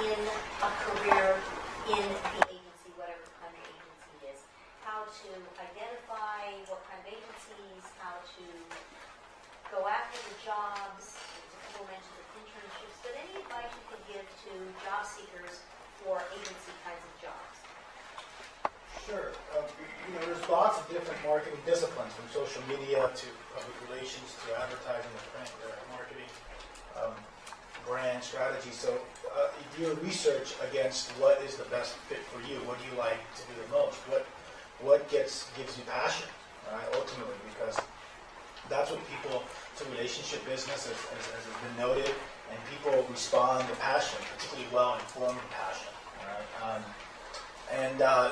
in a career in the agency, whatever kind of agency it is. How to identify what kind of agencies, how to go after the jobs. People mentioned the internships, but any advice you could give to job seekers for agency kinds of jobs? Sure. There's lots of different marketing disciplines, from social media to public relations to advertising and print, marketing, brand strategy. So you do your research against what is the best fit for you. What do you like to do the most? What gives you passion, right? Ultimately, because that's what people, it's a relationship business, as has been noted, and people respond to passion, particularly well-informed passion, right?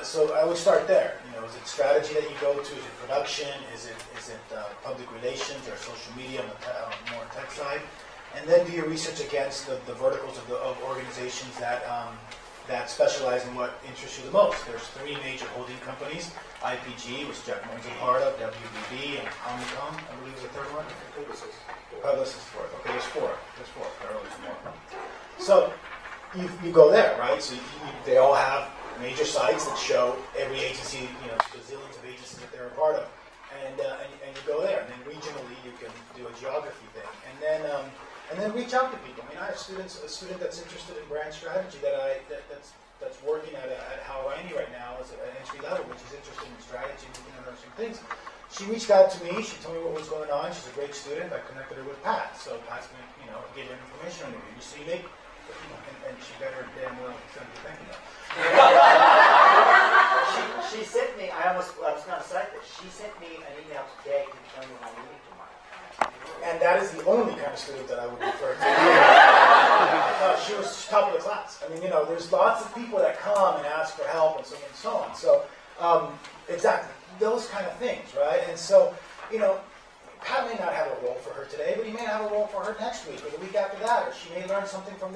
So I would start there. Is it strategy that you go to? Is it production? Is it public relations or social media on the more tech side? And then do your research against the verticals of organizations that specialize in what interests you the most. There's 3 major holding companies: IPG, which Jack Morton's a part of, WBB, and Omnicom, I believe is the third one. Publicis is fourth. Okay, there's 4. There's 4. There's more. So you go there, right? So they all have major sites that show every agency, gazillions of agencies that they're a part of, and you go there. And then regionally, you can do a geography thing, and then reach out to people. I mean, I have a student that's interested in brand strategy that's working at Hawaii right now as an entry level, which is interested in strategy and looking at some things. She reached out to me. She told me what was going on. She's a great student. I connected her with Pat, so Pat's going to give her information on you. So you make, and she better damn well send you thank you note. She sent me, I was going to cite this, she sent me an email today to tell me my meeting tomorrow. And that is the only kind of student that I would refer to. She was top of the class. I mean, there's lots of people that come and ask for help and so on and so on. So, exactly, those kind of things, right? And so, Pat may not have a role for her today, but he may have a role for her next week or the week after that, or she may learn something from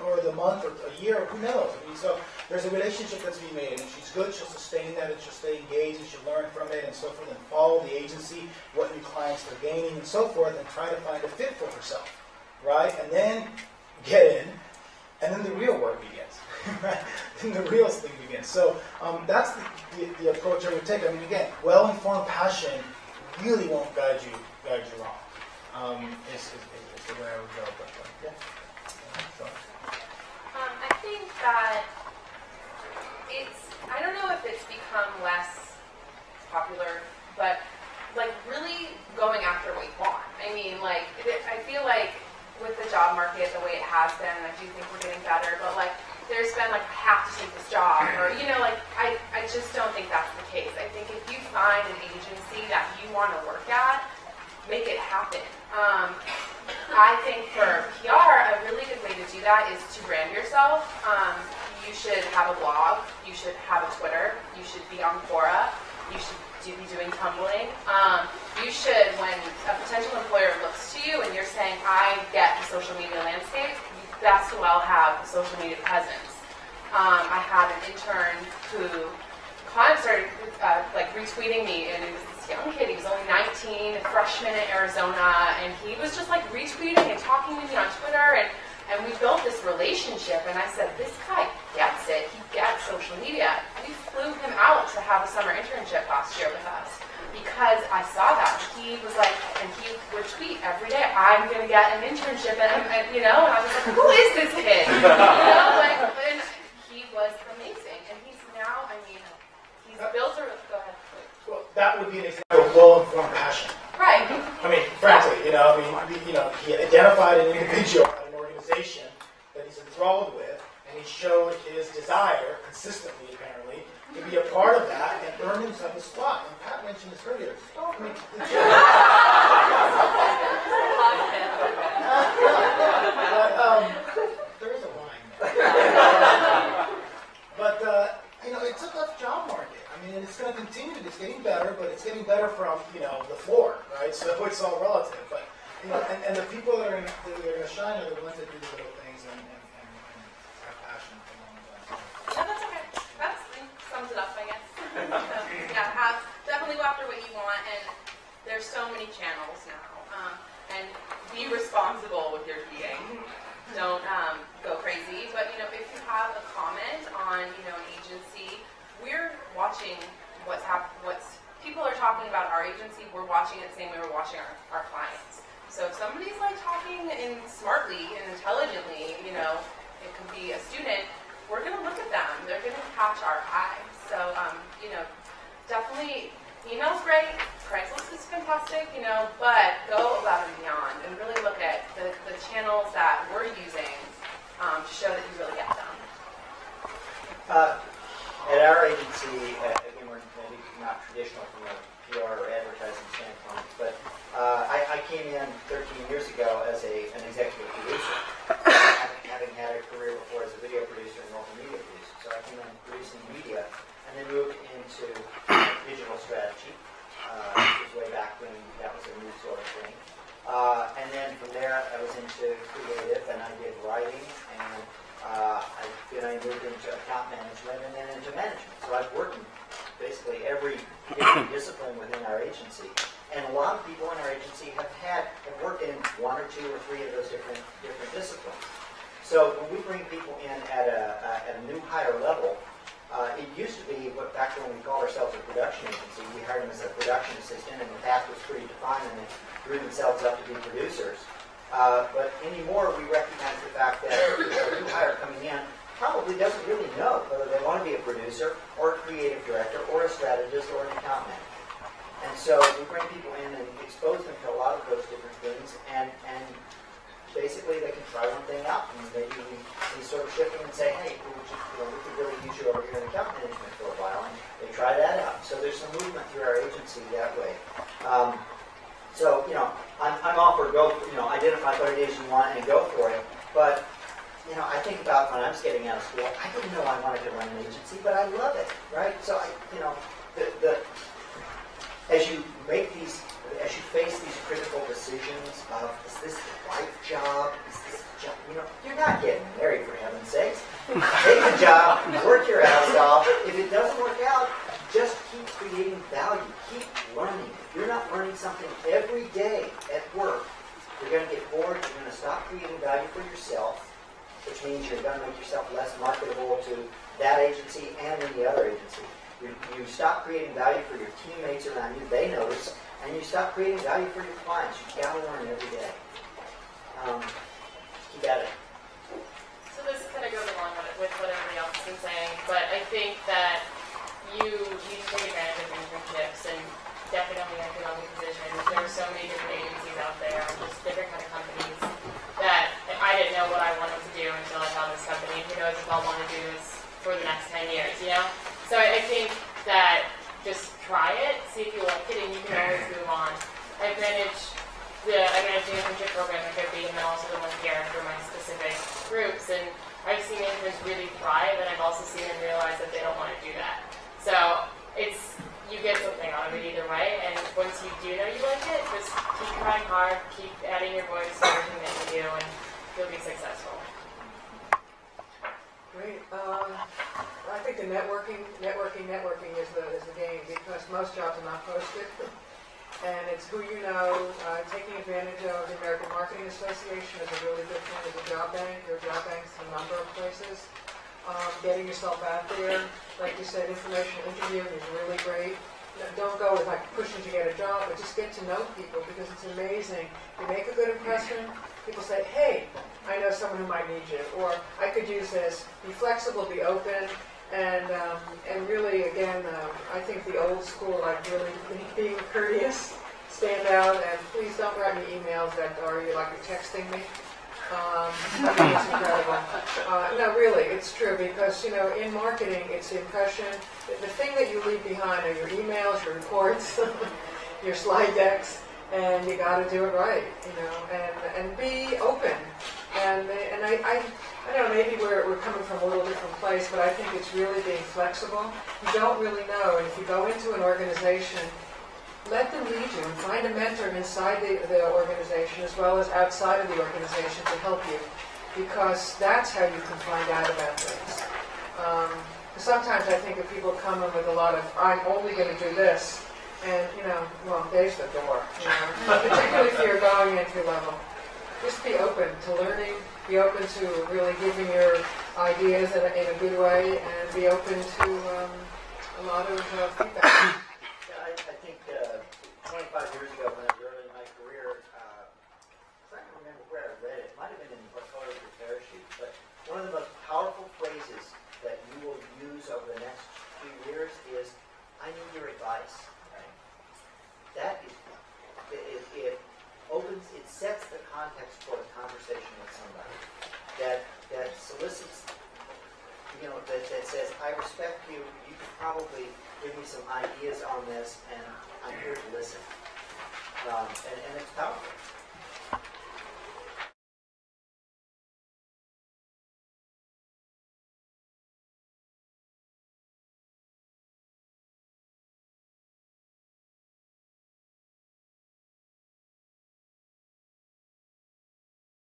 or the month or a year, or who knows. I mean, so there's a relationship that's being made, and if she's good, she'll sustain that, and she'll stay engaged, and she'll learn from it, and so forth, and follow the agency, what new clients they're gaining, and so forth, and try to find a fit for herself, right? And then get in, and then the real work begins, right? Then the real thing begins. So that's the approach I would take. I mean, again, well-informed passion really won't guide you wrong. Is the way I would go. But, yeah. So. I think that I don't know if it's become less popular, but really going after what you want. I mean, I feel like with the job market the way it has been, I do think we're getting better, but there's been I have to take this job, or I just don't think that's the case. I think if you find an agency that you want to work at, make it happen. I think for PR, a really good way to do that is to brand yourself. You should have a blog, you should have a Twitter, you should be on Quora, you should be doing tumbling. You should, when a potential employer looks to you and you're saying, I get the social media landscape, you best well have a social media presence. I had an intern who kind of started retweeting me, and it was this young kid. He was only 19, a freshman in Arizona, and he was just retweeting and talking to me on Twitter, and we built this relationship. And I said, this guy gets it. He gets social media. We flew him out to have a summer internship last year with us because I saw that. He was and he would tweet every day, I'm going to get an internship, and I was like, who is this kid? And he was amazing. And he's now, he's built a, go ahead. Well, that would be an example of well-informed passion. Right. I mean, frankly, he identified an individual at an organization that he's enthralled with, and he showed his desire consistently, apparently, to be a part of that and earn himself a spot. And Pat mentioned this earlier. There is a line there. But it's a tough job market. I mean, it's going to continue. It's getting better, but it's getting better from the floor, right? So it's all relative. But and the people that are going to shine are the ones that do the little things and have passion for them. No, that's okay. That sums it up, I guess. Definitely go after what you want, and there's so many channels now. And be responsible with your eating. Don't go crazy, but if watching what's people are talking about our agency. We're watching it the same way we're watching our clients. So if somebody's like talking smartly and intelligently, you know, it could be a student, we're going to look at them. They're going to catch our eye. So, you know, definitely email's great, Craigslist is fantastic, you know, but go above and beyond and really look at the channels that we're using to show that you really get them. At our agency, again, we're maybe not traditional from a PR or advertising standpoint, but I came in 13 years ago as an executive producer, having had a career before as a video producer and multimedia producer. So I came in producing media and then moved into digital strategy, which was way back when that was a new sort of thing. And then from there, I was into creative, and I did writing, and I moved into account management and then into management. So I've worked in basically every different discipline within our agency. And a lot of people in our agency have worked in one or two or three of those different disciplines. So when we bring people in at a new higher level, it used to be back when we called ourselves a production agency. We hired them as a production assistant, and the path was pretty defined, and they grew themselves up to be producers. But anymore, we recognize the fact that a new hire coming in probably doesn't really know whether they want to be a producer or a creative director or a strategist or an account manager. And so we bring people in and expose them to a lot of those different things, and basically they can try one thing out, and maybe we sort of shift them and say, hey, we could really use you over here in account management for a while, and they try that out. So there's some movement through our agency that way. So, you know, I'm all for identify what it is you want and go for it. But, you know, I think about when I was getting out of school, I didn't know I wanted to run an agency, but I love it, right? So, as you face these critical decisions of, is this the right job? Is this the job? You know, you're not getting married, for heaven's sakes. Take a job, work your ass off. If it doesn't work out, just keep creating value. Keep learning. If you're not learning something every day at work, you're going to get bored. You're going to stop creating value for yourself, which means you're going to make yourself less marketable to that agency and any other agency. You stop creating value for your teammates around you. They notice. And you stop creating value for your clients. You've got to learn every day. Keep at it. So this kind of goes along with what everybody else has been saying, but I think that you need to take advantage of internships and definitely economic positions. There are so many different agencies out there, just different kind of companies that I didn't know what I wanted to do until I found this company. Who knows if I'll want to do this for the next 10 years, you know? So I think that just try it, see if you like it, and you can always move on. I managed the internship program at 50, and then also the one here for my specific groups, and I've seen interns really thrive, and I've also seen them realize that they don't want to do that. So you get something out of it either way, and once you do know you like it, just keep trying hard, keep adding your voice to everything that you do, and you'll be successful. Great. I think the networking is the game, because most jobs are not posted, and it's who you know. Taking advantage of the American Marketing Association is a really good thing as a job bank. There are job banks in a number of places. Getting yourself out there, like you said, informational interviewing is really great. Don't go with like pushing to get a job, but just get to know people, because it's amazing. You make a good impression, people say, hey, I know someone who might need you, or I could use this. Be flexible, be open, and really, again, I think the old school, like really being courteous, stand out, and please don't write me emails that are like you're texting me. I think it's incredible. No, really, it's true, because, you know, in marketing, it's the impression. The thing that you leave behind are your emails, your reports, your slide decks, and you got to do it right, you know, and be open. And I don't know, maybe we're coming from a little different place, but I think it's really being flexible. You don't really know, and if you go into an organization, let them lead you and find a mentor inside the organization as well as outside of the organization to help you, because that's how you can find out about things. Sometimes I think if people come in with a lot of, I'm only going to do this, and, you know, well, there's the door, you know, particularly if you're going entry level. Just be open to learning, be open to really giving your ideas in a good way, and be open to a lot of feedback. Yeah, I think 25 years ago, when I was early in my career, I'm trying to remember where I read it. It might have been in What Color Is Your Parachute, but one of the most powerful phrases that you will use over the next few years is, "I need your advice." Right? That is, it opens, it sets the context for a conversation with somebody that solicits, that says, "I respect you. You could probably give me some ideas on this, and I'm here to listen." And it's powerful.